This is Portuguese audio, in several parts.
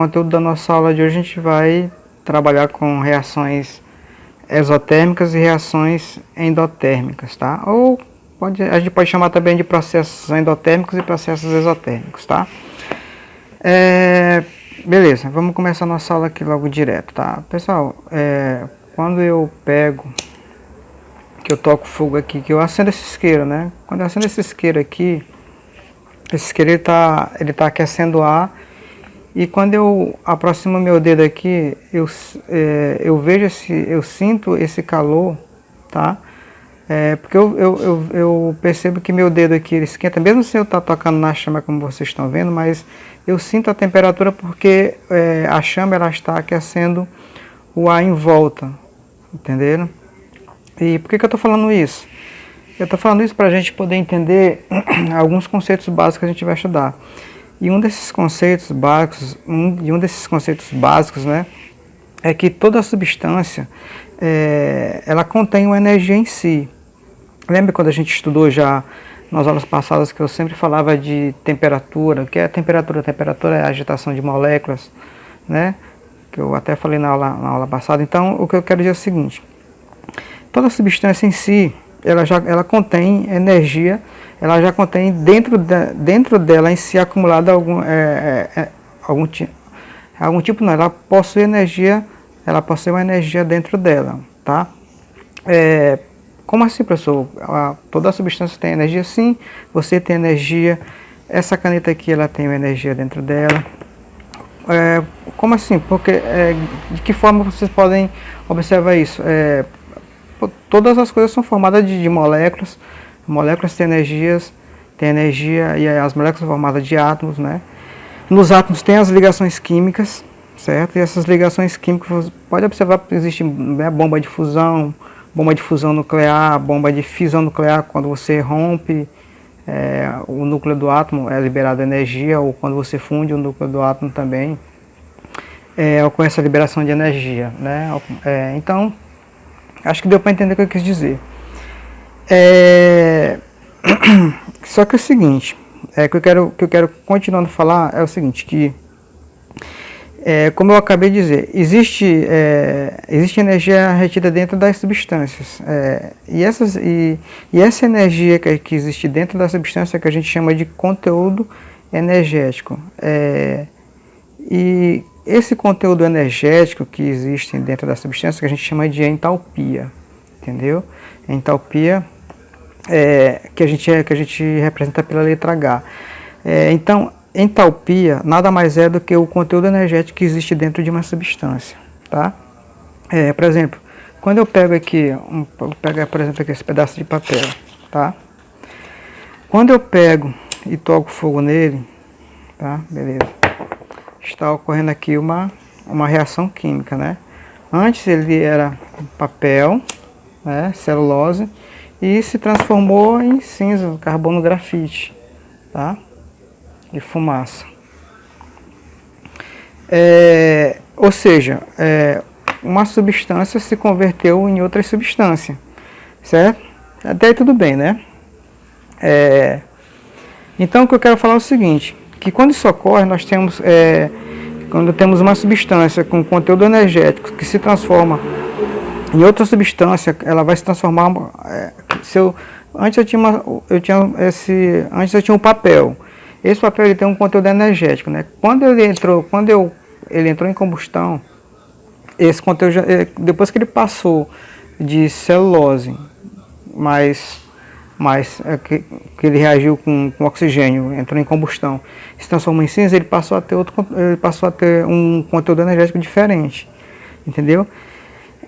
No conteúdo da nossa aula de hoje a gente vai trabalhar com reações exotérmicas e reações endotérmicas, tá? Ou a gente pode chamar também de processos endotérmicos e processos exotérmicos, tá? Beleza, vamos começar a nossa aula aqui logo direto, tá? Pessoal, quando eu toco fogo aqui, que eu acendo esse isqueiro, né? Quando eu acendo esse isqueiro aqui, esse isqueiro ele tá aquecendo o ar. E quando eu aproximo meu dedo aqui, eu sinto esse calor, tá? Porque eu percebo que meu dedo aqui ele esquenta, mesmo se eu estar tocando na chama como vocês estão vendo, mas eu sinto a temperatura porque a chama ela está aquecendo o ar em volta, entenderam? E por que eu estou falando isso? Eu estou falando isso para a gente poder entender alguns conceitos básicos que a gente vai estudar. E um desses conceitos básicos, né, é que toda substância ela contém uma energia em si. Lembra quando a gente estudou já nas aulas passadas que eu sempre falava de temperatura? O que é a temperatura? A temperatura é a agitação de moléculas, né? Que eu até falei na aula passada. Então, o que eu quero dizer é o seguinte: toda substância em si, ela contém energia. Ela já contém dentro dela em si acumulada algum tipo, não, ela possui energia, ela possui uma energia dentro dela, tá? Como assim, professor? Toda substância tem energia? Sim, você tem energia. Essa caneta aqui, ela tem uma energia dentro dela. Como assim? Porque, de que forma vocês podem observar isso? Todas as coisas são formadas de moléculas. Moléculas têm energia e as moléculas são formadas de átomos, né? Nos átomos tem as ligações químicas, certo? E essas ligações químicas, você pode observar que existe, né, bomba de fusão nuclear, bomba de fissão nuclear, quando você rompe o núcleo do átomo, é liberada energia, ou quando você funde o núcleo do átomo também, ocorre essa liberação de energia, né? Então, acho que deu para entender o que eu quis dizer. Só que é o seguinte, que eu quero continuando a falar é o seguinte, que como eu acabei de dizer, existe energia retida dentro das substâncias, e essa energia que existe dentro da substância é que a gente chama de conteúdo energético. E esse conteúdo energético que existe dentro da substância que a gente chama de entalpia, entendeu? Entalpia que a gente representa pela letra H. Então, entalpia nada mais é do que o conteúdo energético que existe dentro de uma substância, tá? Por exemplo, quando eu pego aqui, vou pegar, por exemplo, aqui esse pedaço de papel, tá? Quando eu pego e toco fogo nele, tá? Beleza. Está ocorrendo aqui uma reação química, né? Antes ele era papel, né, celulose, e se transformou em cinza, carbono grafite, tá? E fumaça. Ou seja, uma substância se converteu em outra substância, certo? Até aí tudo bem, né? Então o que eu quero falar é o seguinte, que quando isso ocorre, nós temos, quando temos uma substância com conteúdo energético que se transforma em outra substância, ela vai se transformar. Antes eu tinha um papel. Esse papel ele tem um conteúdo energético, né? Quando ele entrou em combustão, esse conteúdo, depois que ele passou de celulose, que ele reagiu com oxigênio, entrou em combustão, se transformou em cinza, ele passou a ter um conteúdo energético diferente, entendeu?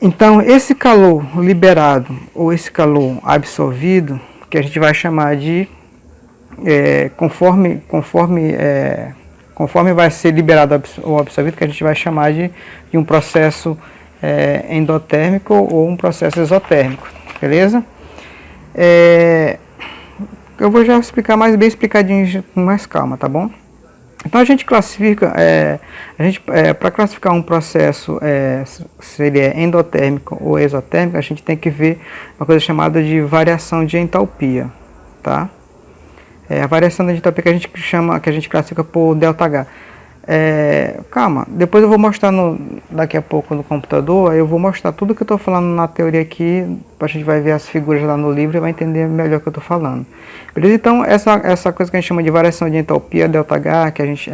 Então, esse calor liberado ou esse calor absorvido, que a gente vai chamar de, conforme vai ser liberado ou absorvido, que a gente vai chamar de um processo endotérmico ou um processo exotérmico, beleza? Eu vou já explicar mais bem explicadinho, com mais calma, tá bom? Então a gente classifica, para classificar um processo, se ele é endotérmico ou exotérmico, a gente tem que ver uma coisa chamada de variação de entalpia, tá? A variação de entalpia que a gente classifica por ΔH. Calma, depois eu vou mostrar daqui a pouco no computador, aí eu vou mostrar tudo que eu estou falando na teoria aqui, a gente vai ver as figuras lá no livro e vai entender melhor o que eu estou falando. Beleza? Então, essa coisa que a gente chama de variação de entropia, ΔH, que a gente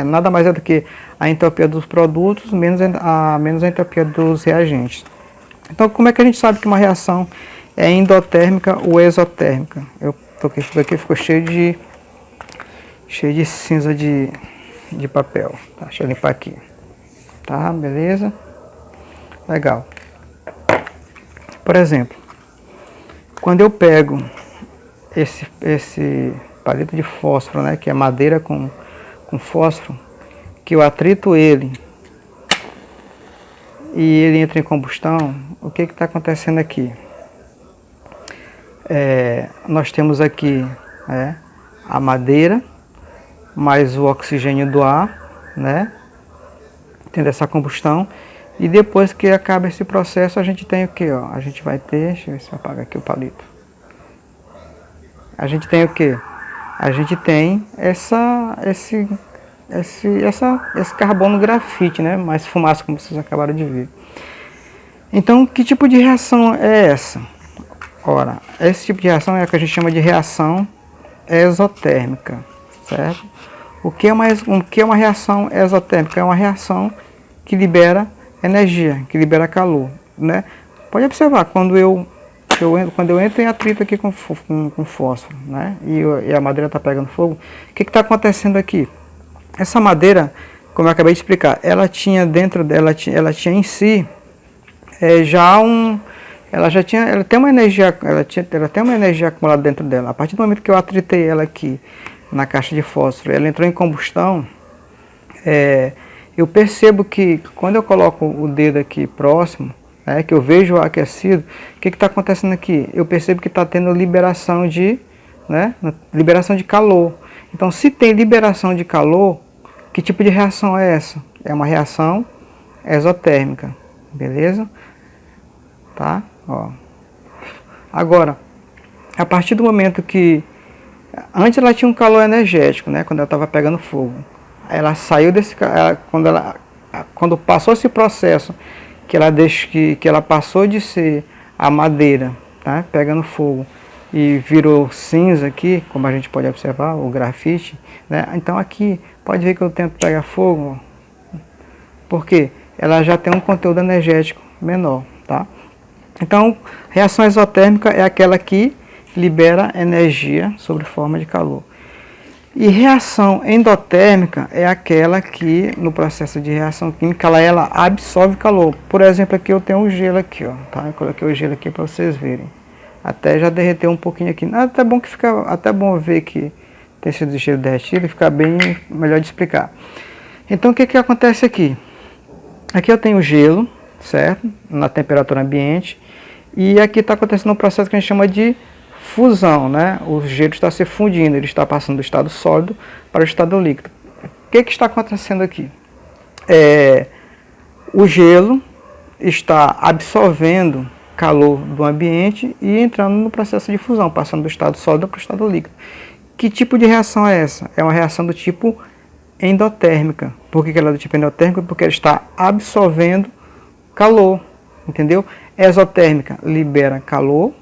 nada mais é do que a entropia dos produtos menos a entropia dos reagentes. Então, como é que a gente sabe que uma reação é endotérmica ou exotérmica? Eu toquei isso daqui, ficou cheio de cinza de papel. Tá, deixa eu limpar aqui. Tá, beleza? Legal. Por exemplo, quando eu pego esse palito de fósforo, né, que é madeira com fósforo, que eu atrito ele e ele entra em combustão, o que está acontecendo aqui? Nós temos aqui a madeira mais o oxigênio do ar, né? Tendo essa combustão. E depois que acaba esse processo, a gente tem o que? A gente vai ter, deixa eu ver se eu apago aqui o palito. A gente tem o que? A gente tem esse carbono grafite, né? Mais fumaça, como vocês acabaram de ver. Então, que tipo de reação é essa? Ora, esse tipo de reação é a que a gente chama de reação exotérmica, certo? O que é uma reação exotérmica? É uma reação que libera energia, que libera calor, né? Pode observar, quando eu entro em atrito aqui com fósforo, né? E a madeira está pegando fogo, o que está acontecendo aqui? Essa madeira, como eu acabei de explicar, ela tinha dentro dela, ela tinha em si ela tem uma energia, ela tem uma energia acumulada dentro dela. A partir do momento que eu atritei ela aqui na caixa de fósforo, ela entrou em combustão, eu percebo que quando eu coloco o dedo aqui próximo, que eu vejo o aquecido, o que está acontecendo aqui? Eu percebo que está tendo liberação liberação de calor. Então, se tem liberação de calor, que tipo de reação é essa? É uma reação exotérmica, beleza? Tá? Ó. Agora, a partir do momento que antes ela tinha um calor energético, né, quando ela estava pegando fogo. Ela saiu quando passou esse processo que ela passou de ser a madeira, tá, pegando fogo e virou cinza aqui, como a gente pode observar, o grafite, né? Então aqui pode ver que eu tento pegar fogo, porque ela já tem um conteúdo energético menor, tá? Então, reação exotérmica é aquela que libera energia sob forma de calor. E reação endotérmica é aquela que, no processo de reação química, ela absorve calor. Por exemplo, aqui eu tenho um gelo aqui, ó, tá? Eu coloquei o gelo aqui para vocês verem. Até já derreteu um pouquinho aqui. Até bom que fica, até bom ver que tem sido gelo derretido e fica bem melhor de explicar. Então, o que acontece aqui? Aqui eu tenho gelo, certo? Na temperatura ambiente. E aqui está acontecendo um processo que a gente chama de fusão, né? O gelo está se fundindo, ele está passando do estado sólido para o estado líquido. O que está acontecendo aqui? O gelo está absorvendo calor do ambiente e entrando no processo de fusão, passando do estado sólido para o estado líquido. Que tipo de reação é essa? É uma reação do tipo endotérmica. Por que ela é do tipo endotérmico? Porque ela está absorvendo calor, entendeu? Exotérmica libera calor,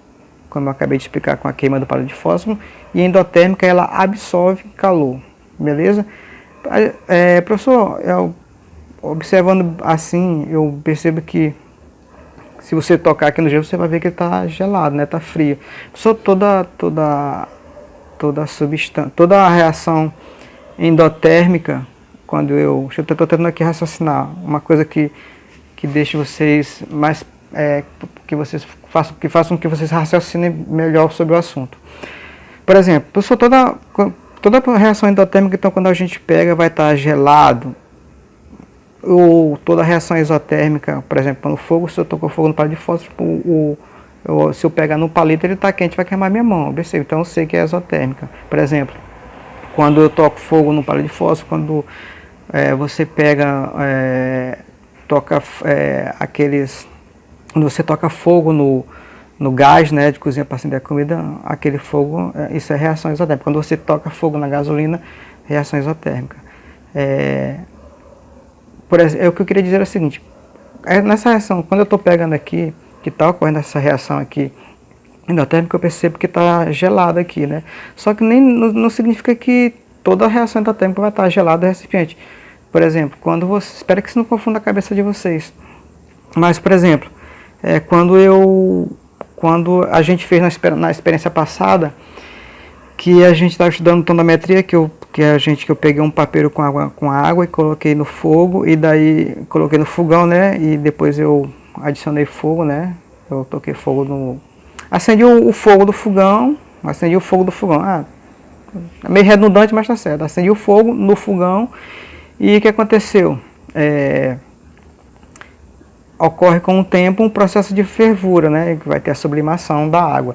como eu acabei de explicar com a queima do palito de fósforo, e endotérmica ela absorve calor, beleza? Professor, observando assim, eu percebo que se você tocar aqui no gelo, você vai ver que ele está gelado, né? Está frio. Professor, toda a reação endotérmica, quando eu estou tentando aqui raciocinar, uma coisa que deixe vocês mais que façam que vocês raciocinem melhor sobre o assunto. Por exemplo, professor, toda reação endotérmica, então, quando a gente pega, vai estar gelado. Ou toda reação exotérmica, por exemplo, quando fogo, se eu toco fogo no palito de fósforo, se eu pegar no palito, ele está quente, vai queimar minha mão. Então eu sei que é exotérmica. Por exemplo, quando eu toco fogo no palito de fósforo, quando você pega, quando você toca fogo no gás, né, de cozinha para acender a comida, aquele fogo, isso é reação exotérmica. Quando você toca fogo na gasolina, reação exotérmica. Por exemplo, o que eu queria dizer é o seguinte, nessa reação, quando eu estou pegando aqui, que está ocorrendo essa reação aqui endotérmica, eu percebo que está gelado aqui, né? Só que nem não significa que toda a reação endotérmica vai estar gelada no recipiente. Por exemplo, quando você, espero que isso não confunda a cabeça de vocês, mas, por exemplo, quando a gente fez na experiência passada, que a gente estava estudando tonometria, que eu peguei um papel com água e coloquei no fogo, e daí coloquei no fogão, né, e depois eu adicionei fogo, né, eu toquei fogo no... Acendi o fogo do fogão, é meio redundante, mas tá certo, acendi o fogo no fogão, e o que aconteceu? Ocorre com o tempo um processo de fervura, né, que vai ter a sublimação da água.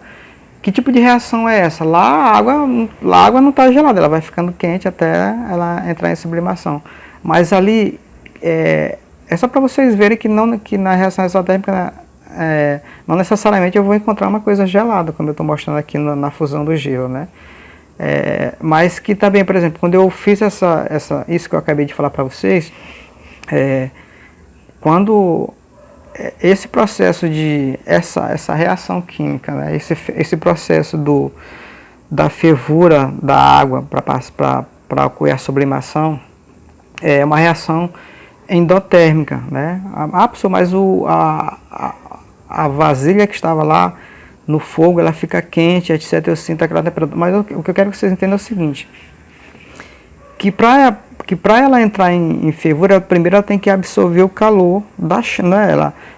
Que tipo de reação é essa? Lá a água não está gelada, ela vai ficando quente até ela entrar em sublimação. Mas ali é só para vocês verem que na reação exotérmica não necessariamente eu vou encontrar uma coisa gelada, como eu estou mostrando aqui na fusão do gelo, né? Mas que também, por exemplo, quando eu fiz isso que eu acabei de falar para vocês, quando esse processo essa reação química, né, esse processo da fervura da água para ocorrer a sublimação, é uma reação endotérmica, né? Pessoa, mas a vasilha que estava lá no fogo, ela fica quente, etc. Eu sinto aquela temperatura. Mas o que eu quero que vocês entendam é o seguinte, que para ela entrar em fervura, primeiro ela tem que absorver o calor da chama, né?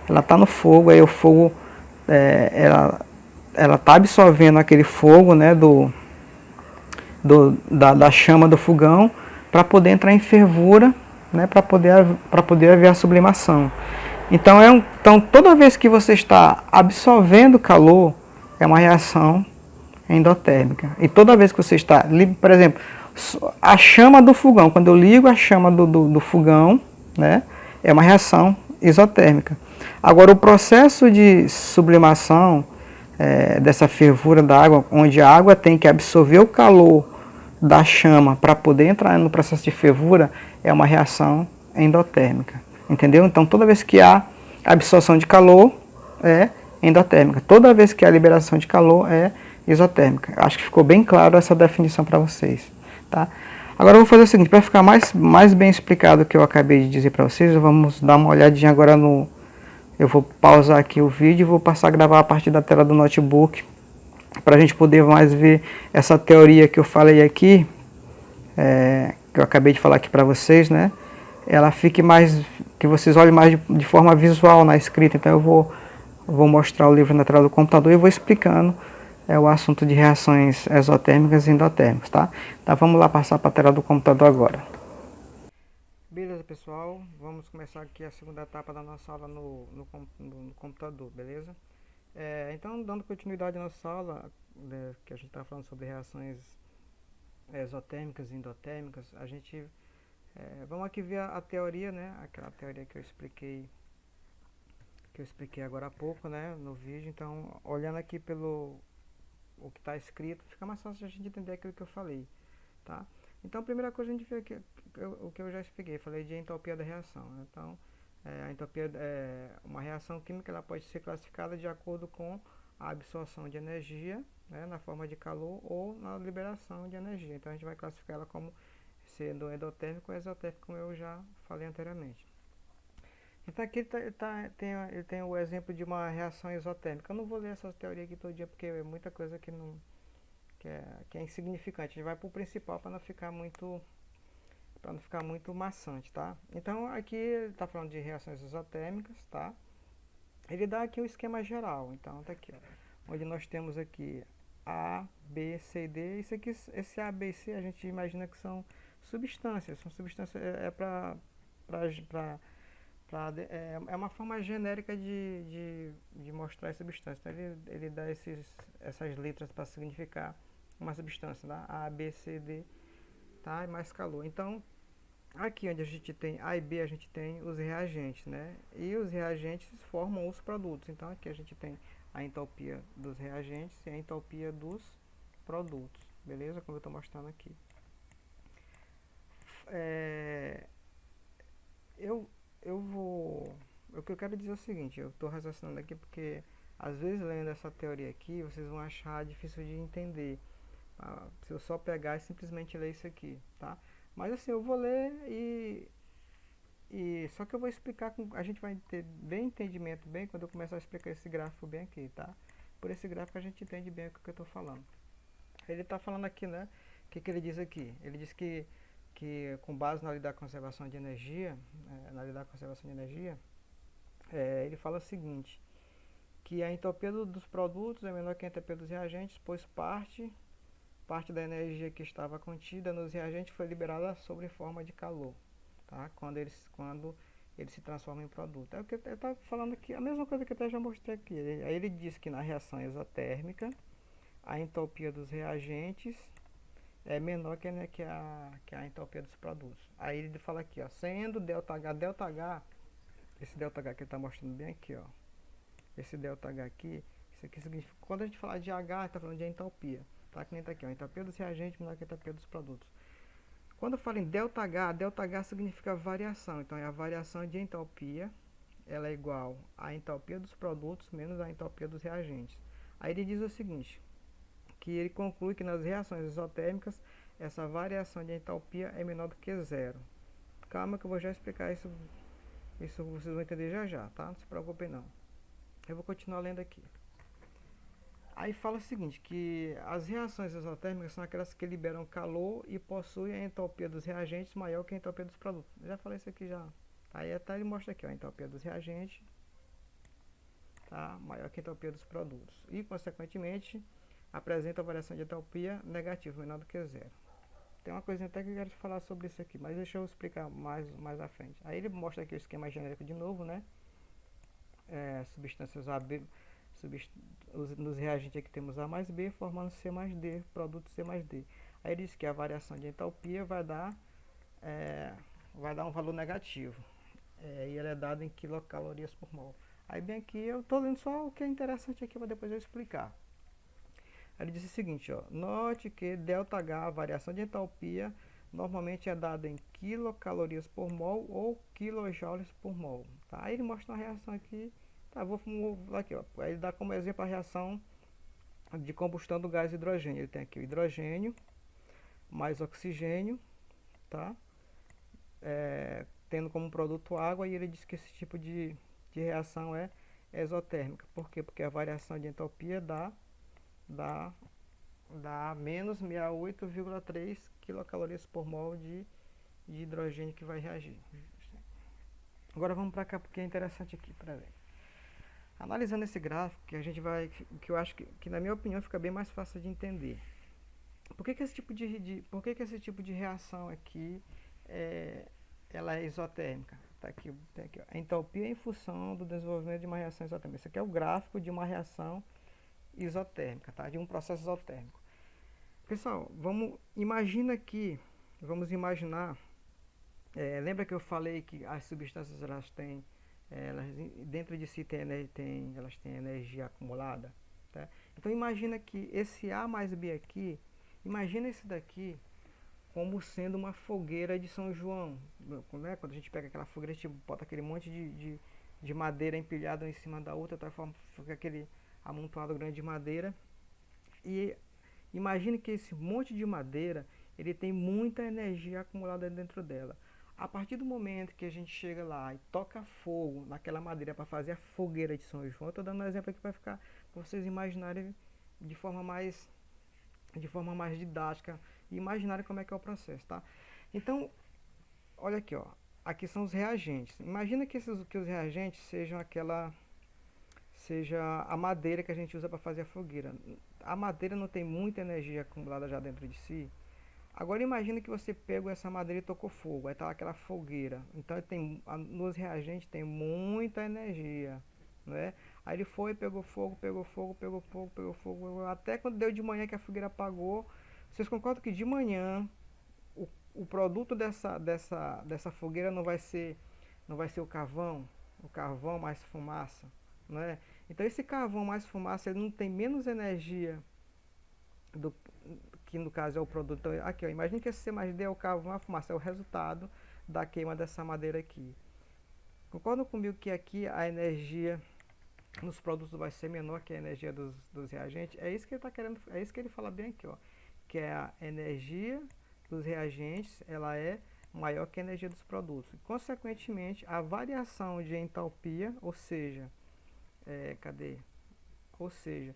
Ela está no fogo, aí o fogo, ela está absorvendo aquele fogo, né, da chama do fogão, para poder entrar em fervura, né, para poder haver a sublimação. Então toda vez que você está absorvendo calor, é uma reação endotérmica. E toda vez que você está, por exemplo, a chama do fogão, quando eu ligo a chama do fogão, né, é uma reação isotérmica. Agora, o processo de sublimação dessa fervura da água, onde a água tem que absorver o calor da chama para poder entrar no processo de fervura, é uma reação endotérmica. Entendeu? Então, toda vez que há absorção de calor, é endotérmica. Toda vez que há liberação de calor, é isotérmica. Acho que ficou bem claro essa definição para vocês. Tá? Agora eu vou fazer o seguinte, para ficar mais bem explicado o que eu acabei de dizer para vocês, vamos dar uma olhadinha agora no... Eu vou pausar aqui o vídeo e vou passar a gravar a partir da tela do notebook, para a gente poder mais ver essa teoria que eu falei aqui, que eu acabei de falar aqui para vocês, né? Ela fique mais, que vocês olhem mais de forma visual na escrita. Então eu vou mostrar o livro na tela do computador e vou explicando o assunto de reações exotérmicas e endotérmicas, tá? Então vamos lá passar para a tela do computador agora. Beleza, pessoal, vamos começar aqui a segunda etapa da nossa aula no computador, beleza? Então, dando continuidade à nossa aula, que a gente está falando sobre reações exotérmicas e endotérmicas, a gente vamos aqui ver a teoria, né? Aquela teoria que eu expliquei agora há pouco, né? No vídeo. Então, olhando aqui pelo o que está escrito, fica mais fácil a gente entender aquilo que eu falei, tá? Então, a primeira coisa a gente vê aqui, o que eu já expliquei, falei de entropia da reação. Então, a entropia uma reação química, ela pode ser classificada de acordo com a absorção de energia, né, na forma de calor, ou na liberação de energia. Então, a gente vai classificar ela como sendo endotérmico ou exotérmico, como eu já falei anteriormente. Então aqui ele tem o exemplo de uma reação exotérmica. Eu não vou ler essa teoria aqui todo dia, porque é muita coisa que é insignificante. A gente vai para o principal para não ficar muito maçante, tá? Então aqui ele está falando de reações exotérmicas, tá? Ele dá aqui o esquema geral. Então tá aqui, ó, onde nós temos aqui A, B, C e D. Isso aqui, esse A, B e C, a gente imagina que são substâncias. É uma forma genérica de mostrar as substâncias. Então ele dá essas letras para significar uma substância, tá? A, B, C, D, tá? E mais calor. Então, aqui onde a gente tem A e B, a gente tem os reagentes, né? E os reagentes formam os produtos. Então, aqui a gente tem a entropia dos reagentes e a entropia dos produtos. Beleza? Como eu estou mostrando aqui. é, eu, eu vou... O que eu quero dizer é o seguinte, eu estou raciocinando aqui porque às vezes lendo essa teoria aqui, vocês vão achar difícil de entender. Se eu só pegar e simplesmente ler isso aqui, tá? Mas assim, eu vou ler e só que eu vou explicar, a gente vai ter bem entendimento bem quando eu começar a explicar esse gráfico bem aqui, tá? Por esse gráfico a gente entende bem o que eu estou falando. Ele está falando aqui, né? O que ele diz aqui? Ele diz que com base na lei da conservação de energia, ele fala o seguinte, que a entropia dos produtos é menor que a entropia dos reagentes, pois parte da energia que estava contida nos reagentes foi liberada sob forma de calor, tá? Quando ele se transforma em produto. É o que ele está falando aqui, a mesma coisa que eu até já mostrei aqui. Aí ele diz que na reação exotérmica, a entropia dos reagentes é menor que a entropia dos produtos. Aí ele fala aqui, ó, sendo ΔH, esse ΔH que ele está mostrando bem aqui, ó, esse ΔH aqui, isso aqui significa, quando a gente fala de H, está falando de entropia, tá? Que nem tá aqui, ó, a entropia dos reagentes menor que a entropia dos produtos. Quando eu falo em ΔH significa variação, então é a variação de entropia, ela é igual à entropia dos produtos menos a entropia dos reagentes. Aí ele diz o seguinte, que ele conclui que nas reações isotérmicas essa variação de entropia é menor do que zero. Calma que eu vou já explicar isso vocês vão entender já já, tá? Não se preocupem não. Eu vou continuar lendo aqui. Aí fala o seguinte, que as reações exotérmicas são aquelas que liberam calor e possuem a entropia dos reagentes maior que a entropia dos produtos. Eu já falei isso aqui já. Aí até ele mostra aqui, ó, a entropia dos reagentes, tá? Maior que a entropia dos produtos. E, consequentemente, apresenta a variação de entropia negativa, menor do que zero. Tem uma coisinha até que eu quero falar sobre isso aqui, mas deixa eu explicar mais à frente. Aí ele mostra aqui o esquema genérico de novo, né? Substâncias AB, nos reagentes aqui temos A mais B, formando C mais D, produto C mais D. Aí ele diz que a variação de entropia vai dar um valor negativo. E ele é dado em quilocalorias por mol. Aí bem aqui eu estou lendo só o que é interessante aqui para depois eu explicar. Ele diz o seguinte, ó, note que ΔH, a variação de entropia, normalmente é dada em quilocalorias por mol ou quilojoules por mol. Tá? Aí ele mostra uma reação aqui, tá, vou aqui, ó, aí ele dá como exemplo a reação de combustão do gás hidrogênio. Ele tem aqui o hidrogênio mais oxigênio, tá? Tendo como produto água, e ele diz que esse tipo de reação é exotérmica. Por quê? Porque a variação de entropia dá menos 68,3 quilocalorias por mol de hidrogênio que vai reagir. Agora vamos para cá porque é interessante aqui para ver. Analisando esse gráfico, que eu acho que na minha opinião fica bem mais fácil de entender. Por que esse tipo de reação aqui ela é isotérmica? Tá aqui, ó. A entropia em função do desenvolvimento de uma reação isotérmica. Esse aqui é o gráfico de uma reação isotérmica, tá? De um processo isotérmico. Pessoal, vamos imaginar, lembra que eu falei que as substâncias elas dentro de si elas têm energia acumulada, tá? Então imagina que esse A mais B aqui, imagina esse daqui como sendo uma fogueira de São João, né? Quando a gente pega aquela fogueira, a gente bota aquele monte de madeira empilhada em cima da outra, tá? Fica aquele amontoado grande de madeira, e imagine que esse monte de madeira ele tem muita energia acumulada dentro dela. A partir do momento que a gente chega lá e toca fogo naquela madeira para fazer a fogueira de São João, eu estou dando um exemplo aqui para vocês imaginarem de forma mais didática e imaginarem como é que é o processo, tá? Então, olha aqui, ó, aqui são os reagentes. Imagina que os reagentes seja a madeira que a gente usa para fazer a fogueira. A madeira não tem muita energia acumulada já dentro de si. Agora imagina que você pegou essa madeira e tocou fogo, aí está aquela fogueira. Então nos reagentes tem muita energia, né? Aí ele foi, pegou fogo, até quando deu de manhã que a fogueira apagou. Vocês concordam que de manhã o produto dessa fogueira não vai ser o carvão mais fumaça, né? Então esse carvão mais fumaça ele não tem menos energia que no caso é o produto. Então, aqui, ó, imagine que esse C mais D é o carvão, a fumaça, é o resultado da queima dessa madeira aqui. Concordam comigo que aqui a energia nos produtos vai ser menor que a energia dos reagentes? É isso que ele está querendo, é isso que ele fala bem aqui, ó, que é a energia dos reagentes, ela é maior que a energia dos produtos. Consequentemente, a variação de entalpia, ou seja, cadê? Ou seja,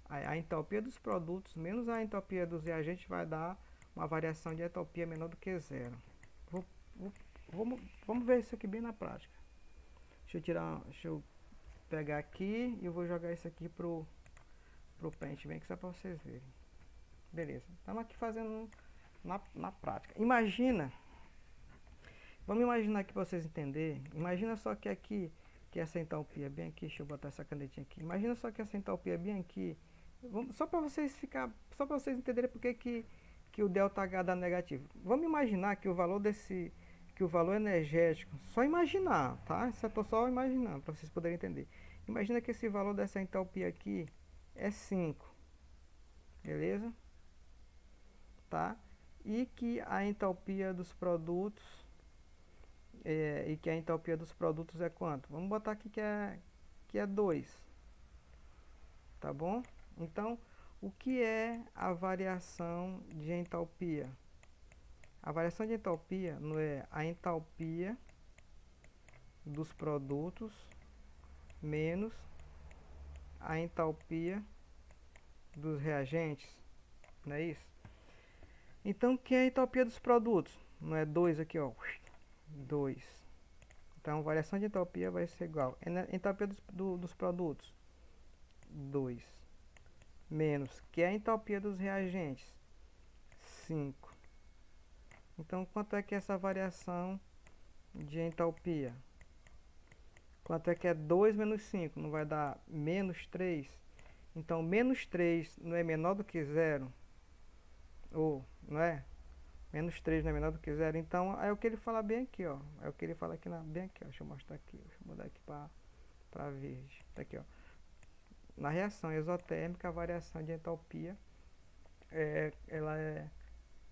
a entalpia dos produtos menos a entalpia dos reagentes vai dar uma variação de entalpia menor do que zero. Vamos ver isso aqui bem na prática. Deixa eu pegar aqui e eu vou jogar isso aqui pro pente bem, que só para vocês verem. Beleza, estamos aqui fazendo na prática. Vamos imaginar aqui para vocês entenderem. Imagina só que aqui, que essa entalpia bem aqui, deixa eu botar essa canetinha aqui. Imagina só que essa entalpia bem aqui, só para vocês entenderem porque que o ΔH dá negativo. Vamos imaginar que o valor que o valor energético, só imaginar, tá? Isso eu tô só imaginando para vocês poderem entender. Imagina que esse valor dessa entalpia aqui é 5. Beleza? Tá? E que a entalpia dos produtos é quanto? Vamos botar aqui que é 2. Tá bom? Então, o que é a variação de entalpia? A variação de entalpia não é a entalpia dos produtos menos a entalpia dos reagentes, não é isso? Então, o que é a entalpia dos produtos? Não é 2 aqui, ó, 2. Então, a variação de entalpia vai ser igual. Entalpia dos produtos, 2. Menos, que é a entalpia dos reagentes, 5. Então, quanto é que é essa variação de entalpia? Quanto é que é 2 menos 5? Não vai dar menos 3? Então, menos 3 não é menor do que 0? Ou, não é? Menos 3 não é menor do que 0? Então, é o que ele fala bem aqui, ó. É o que ele fala aqui, bem aqui, ó. Deixa eu mostrar aqui. Deixa eu mudar aqui para verde. Tá aqui, ó. Na reação exotérmica, a variação de entalpia, ela é...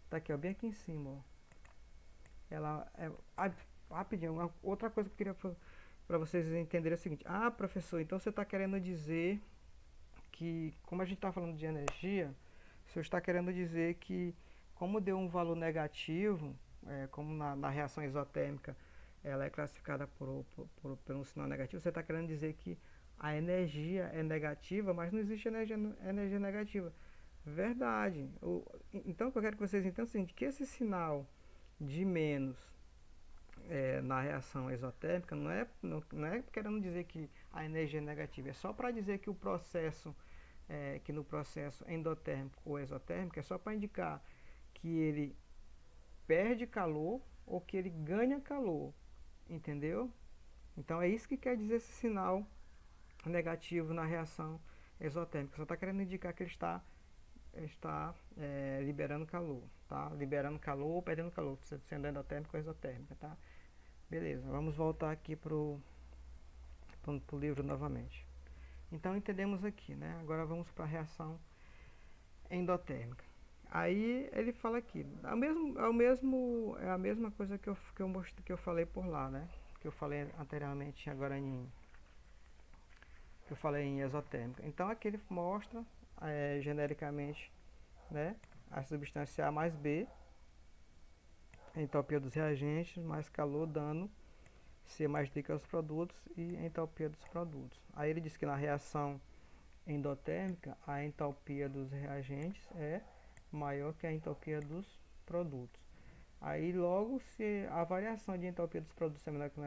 Tá aqui, ó, bem aqui em cima, ó. Ela é... rapidinho, outra coisa que eu queria para vocês entenderem é o seguinte. Ah, professor, então você está querendo dizer que, como a gente está falando de energia, o senhor está querendo dizer que, como deu um valor negativo, como na reação isotérmica ela é classificada por um sinal negativo, você está querendo dizer que a energia é negativa, mas não existe energia negativa. Verdade. Então, o que eu quero que vocês entendam é o seguinte, que esse sinal de menos na reação exotérmica não é querendo dizer que a energia é negativa, é só para dizer que o processo, que no processo endotérmico ou exotérmico, é só para indicar que ele perde calor ou que ele ganha calor, entendeu? Então é isso que quer dizer esse sinal negativo na reação exotérmica, só está querendo indicar que ele está liberando calor, tá? Liberando calor ou perdendo calor, sendo endotérmico ou exotérmica, tá? Beleza, vamos voltar aqui pro livro novamente. Então entendemos aqui, né? Agora vamos para a reação endotérmica. Aí ele fala aqui, é a mesma coisa que eu falei por lá, né? Que eu falei anteriormente, agora que eu falei em exotérmica. Então aqui ele mostra genericamente, né, a substância A mais B, a entalpia dos reagentes, mais calor dando C mais D que é os produtos e a entalpia dos produtos. Aí ele diz que na reação endotérmica a entalpia dos reagentes é maior que a entalpia dos produtos. Aí logo, se a variação de entalpia dos produtos é menor que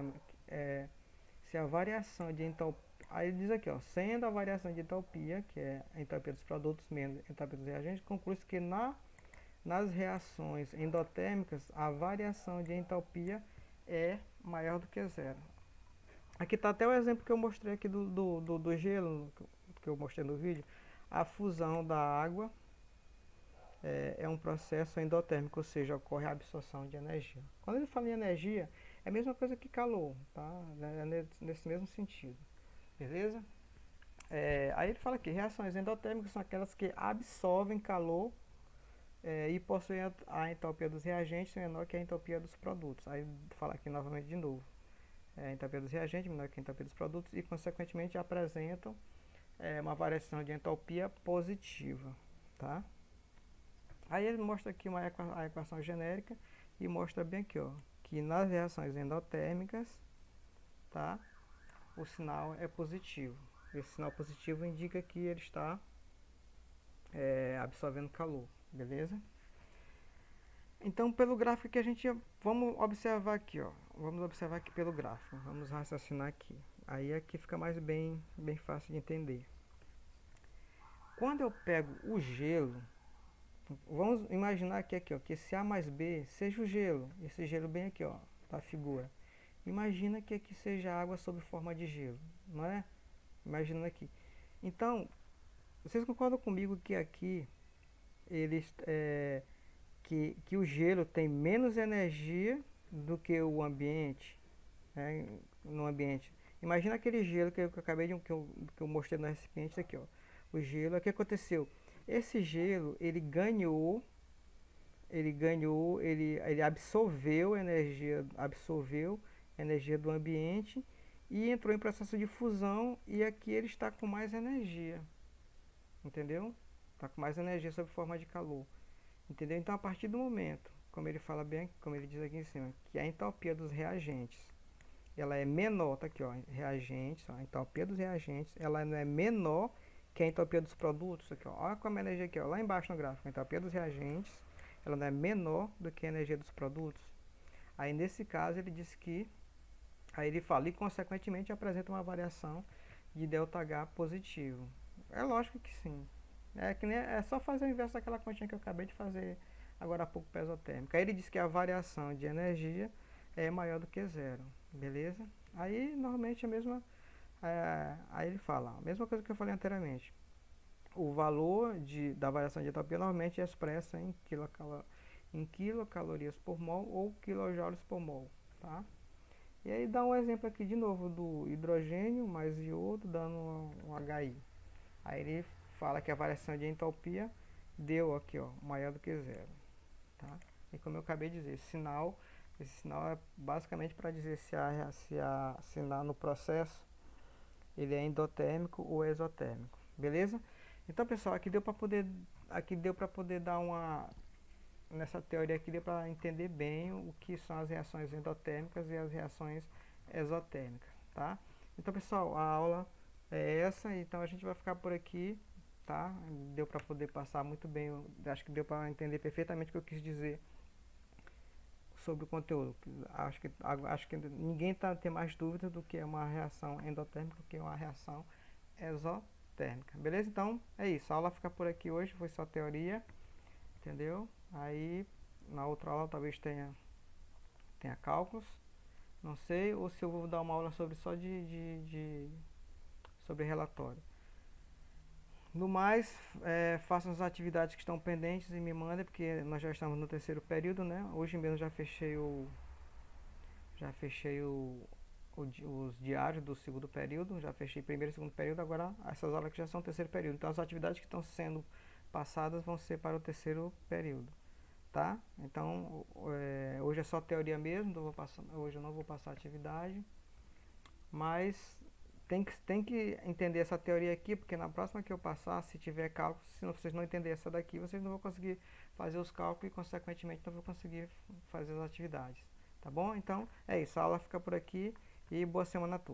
se a variação de entalpia, aí ele diz aqui, ó, sendo a variação de entalpia, que é a entalpia dos produtos menos a entalpia dos reagentes, conclui-se que nas reações endotérmicas a variação de entalpia é maior do que zero. Aqui está até o exemplo que eu mostrei aqui do gelo, que eu mostrei no vídeo. A fusão da água é um processo endotérmico, ou seja, ocorre a absorção de energia. Quando ele fala em energia, é a mesma coisa que calor, tá? Nesse mesmo sentido. Beleza? Aí ele fala que reações endotérmicas são aquelas que absorvem calor e possui a entalpia dos reagentes menor que a entalpia dos produtos. Aí vou falar aqui novamente de novo. A entalpia dos reagentes menor que a entalpia dos produtos e, consequentemente, apresentam uma variação de entalpia positiva. Tá? Aí ele mostra aqui a equação genérica e mostra bem aqui, ó, que nas reações endotérmicas, tá, o sinal é positivo. Esse sinal positivo indica que ele está absorvendo calor, beleza? Então, pelo gráfico que a gente... Vamos observar aqui, ó. Vamos observar aqui pelo gráfico. Vamos raciocinar aqui. Aí aqui fica mais bem fácil de entender. Quando eu pego o gelo, vamos imaginar aqui, ó, que esse A mais B seja o gelo. Esse gelo bem aqui, ó, tá a figura. Imagina que aqui seja água sob forma de gelo, não é? Imaginando aqui. Então, vocês concordam comigo que aqui eles que o gelo tem menos energia do que o ambiente, né, no ambiente. Imagina aquele gelo que eu acabei de que eu mostrei no recipiente aqui, ó. O gelo, o que aconteceu? Esse gelo, ele absorveu energia do ambiente e entrou em processo de fusão, e aqui ele está com mais energia. Entendeu? Está com mais energia sob forma de calor. Entendeu? Então, a partir do momento, como ele fala bem, como ele diz aqui em cima, que a entalpia dos reagentes, ela é menor, tá aqui, ó, reagentes, ó, a entalpia dos reagentes, ela não é menor que a entalpia dos produtos, aqui, ó, olha como a energia aqui, ó, lá embaixo no gráfico, a entalpia dos reagentes, ela não é menor do que a energia dos produtos. Aí, nesse caso, ele diz que, aí ele fala, e consequentemente apresenta uma variação de ΔH positivo. É lógico que sim. É só fazer o inverso daquela continha que eu acabei de fazer agora há pouco para exotérmica. Aí ele diz que a variação de energia é maior do que zero, beleza? Aí normalmente a mesma, aí ele fala a mesma coisa que eu falei anteriormente. O valor da variação de entalpia normalmente é expressa em quilocalorias por mol ou quilojoules por mol, tá? E aí dá um exemplo aqui de novo do hidrogênio mais iodo dando um HI. Aí ele fala que a variação de entalpia deu aqui, ó, maior do que zero, tá? E como eu acabei de dizer, esse sinal é basicamente para dizer se a sinal no processo ele é endotérmico ou exotérmico, beleza? Então, pessoal, aqui deu para poder dar uma, nessa teoria aqui deu para entender bem o que são as reações endotérmicas e as reações exotérmicas, tá? Então, pessoal, a aula é essa, então a gente vai ficar por aqui, tá? Deu para poder passar muito bem, acho que deu para entender perfeitamente o que eu quis dizer sobre o conteúdo. Acho que ninguém tem mais dúvida do que é uma reação endotérmica, do que é uma reação exotérmica, beleza? Então é isso, a aula fica por aqui hoje, foi só teoria, entendeu? Aí na outra aula talvez tenha cálculos, não sei, ou se eu vou dar uma aula sobre só sobre relatório. No mais, façam as atividades que estão pendentes e me mandem, porque nós já estamos no terceiro período, né? Hoje mesmo já fechei os diários do segundo período, já fechei primeiro e segundo período, agora essas aulas que já são terceiro período. Então as atividades que estão sendo passadas vão ser para o terceiro período, tá? Então hoje é só teoria mesmo, hoje eu não vou passar atividade, mas tem que entender essa teoria aqui, porque na próxima que eu passar, se tiver cálculo, se vocês não entenderem essa daqui, vocês não vão conseguir fazer os cálculos e, consequentemente, não vão conseguir fazer as atividades. Tá bom? Então, é isso. A aula fica por aqui e boa semana a todos.